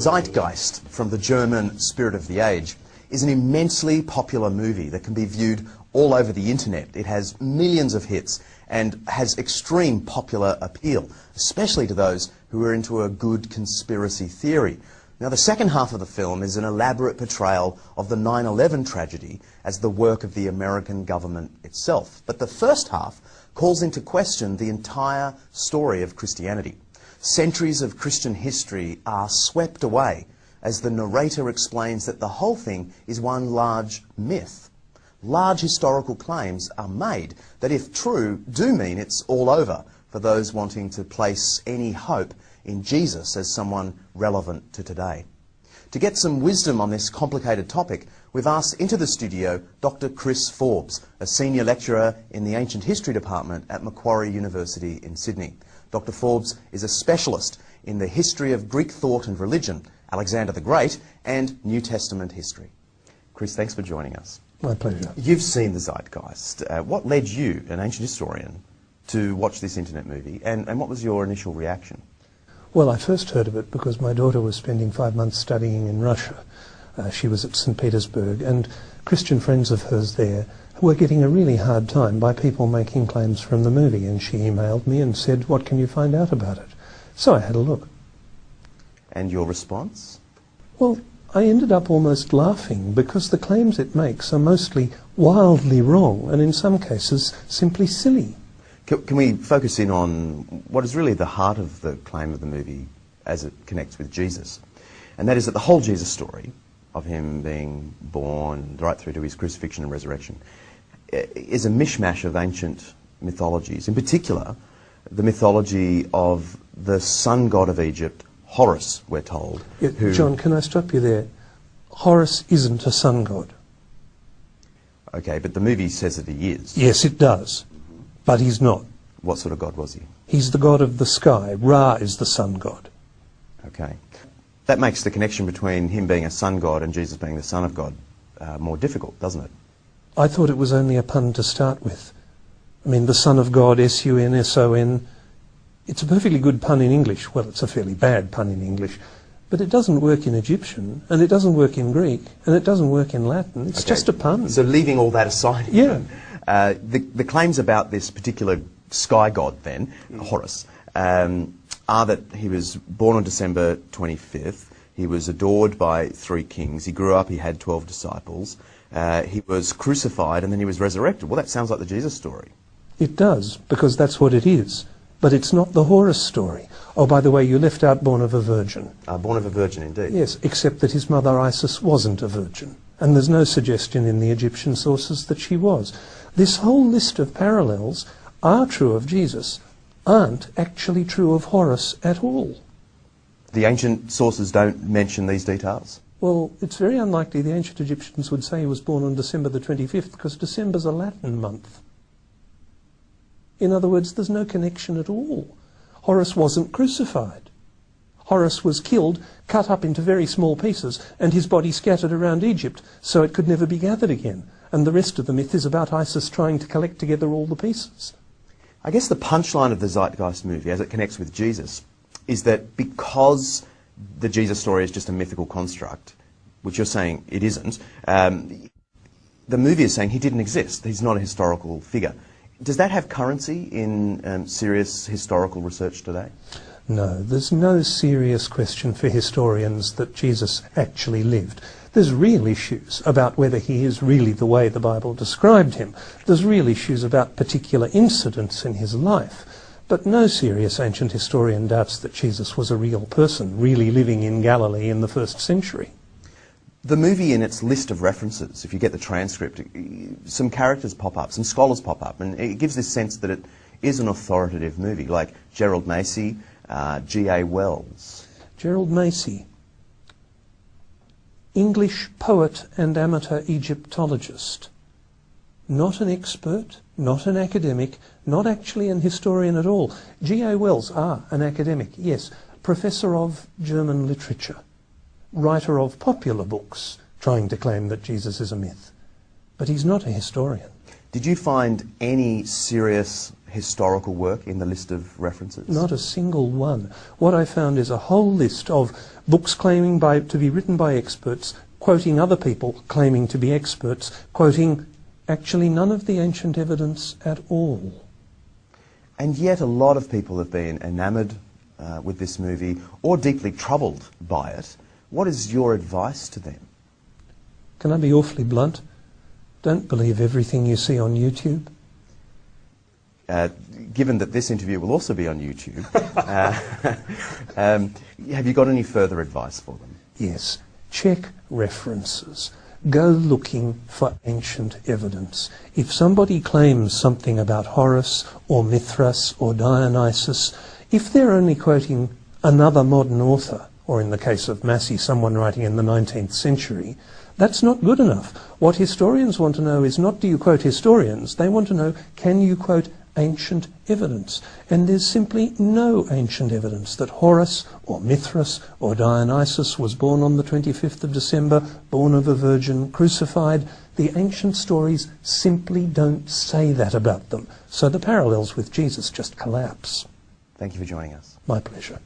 Zeitgeist, from the German Spirit of the Age, is an immensely popular movie that can be viewed all over the internet. It has millions of hits and has extreme popular appeal, especially to those who are into a good conspiracy theory. Now, the second half of the film is an elaborate portrayal of the 9/11 tragedy as the work of the American government itself. But the first half calls into question the entire story of Christianity. Centuries of Christian history are swept away as the narrator explains that the whole thing is one large myth. Large historical claims are made that, if true, do mean it's all over for those wanting to place any hope in Jesus as someone relevant to today. To get some wisdom on this complicated topic, we've asked into the studio Dr. Chris Forbes, a senior lecturer in the Ancient History Department at Macquarie University in Sydney. Dr. Forbes is a specialist in the history of Greek thought and religion, Alexander the Great, and New Testament history. Chris, thanks for joining us. My pleasure. You've seen the Zeitgeist. What led you, an ancient historian, to watch this internet movie, and what was your initial reaction? Well, I first heard of it because my daughter was spending 5 months studying in Russia. She was at St. Petersburg, and Christian friends of hers there were getting a really hard time by people making claims from the movie, and she emailed me and said, "What can you find out about it?" So I had a look. And your response? Well, I ended up almost laughing because the claims it makes are mostly wildly wrong and in some cases simply silly. Can we focus in on what is really the heart of the claim of the movie as it connects with Jesus? And that is that the whole Jesus story of him being born right through to his crucifixion and resurrection is a mishmash of ancient mythologies. In particular, the mythology of the sun god of Egypt, Horus, we're told. Yeah, John, can I stop you there? Horus isn't a sun god. Okay, but the movie says that he is. Yes, it does. But he's not. What sort of god was he? He's the god of the sky. Ra is the sun god. Okay. That makes the connection between him being a sun god and Jesus being the son of God more difficult, doesn't it? I thought it was only a pun to start with. I mean, the son of God, S-U-N-S-O-N, it's a perfectly good pun in English. Well, it's a fairly bad pun in English. But it doesn't work in Egyptian, and it doesn't work in Greek, and it doesn't work in Latin. It's just a pun. So leaving all that aside, yeah. The claims about this particular sky god then, Horus, are that he was born on December 25th, he was adored by 3 kings, he grew up, he had 12 disciples, he was crucified, and then he was resurrected. Well, that sounds like the Jesus story. It does, because that's what it is. But it's not the Horus story. Oh, by the way, you left out born of a virgin. Born of a virgin, indeed. Yes, except that his mother Isis wasn't a virgin. And there's no suggestion in the Egyptian sources that she was. This whole list of parallels are true of Jesus, aren't actually true of Horus at all. The ancient sources don't mention these details? Well, it's very unlikely the ancient Egyptians would say he was born on December the 25th, because December's a Latin month. In other words, there's no connection at all. Horus wasn't crucified. Horus was killed, cut up into very small pieces, and his body scattered around Egypt so it could never be gathered again. And the rest of the myth is about Isis trying to collect together all the pieces. I guess the punchline of the Zeitgeist movie, as it connects with Jesus, is that because the Jesus story is just a mythical construct, which you're saying it isn't, the movie is saying he didn't exist. He's not a historical figure. Does that have currency in serious historical research today? No, there's no serious question for historians that Jesus actually lived. There's real issues about whether he is really the way the Bible described him. There's real issues about particular incidents in his life. But no serious ancient historian doubts that Jesus was a real person, really living in Galilee in the 1st century. The movie, in its list of references, if you get the transcript, some characters pop up, some scholars pop up, and it gives this sense that it is an authoritative movie, like Gerald Macy, G.A. Wells. Gerald Macy, English poet and amateur Egyptologist. Not an expert, not an academic, not actually an historian at all. G.A. Wells, an academic, yes, professor of German literature, writer of popular books, trying to claim that Jesus is a myth. But he's not a historian. Did you find any serious historical work in the list of references? Not a single one. What I found is a whole list of books claiming to be written by experts, quoting other people claiming to be experts, quoting actually none of the ancient evidence at all. And yet a lot of people have been enamoured with this movie or deeply troubled by it. What is your advice to them? Can I be awfully blunt? Don't believe everything you see on YouTube. Given that this interview will also be on YouTube, have you got any further advice for them? Yes. Check references. Go looking for ancient evidence. If somebody claims something about Horace or Mithras or Dionysus, if they're only quoting another modern author, or in the case of Massey, someone writing in the 19th century, that's not good enough. What historians want to know is not do you quote historians, they want to know can you quote ancient evidence. And there's simply no ancient evidence that Horace or Mithras or Dionysus was born on the 25th of December, born of a virgin, crucified. The ancient stories simply don't say that about them. So the parallels with Jesus just collapse. Thank you for joining us. My pleasure.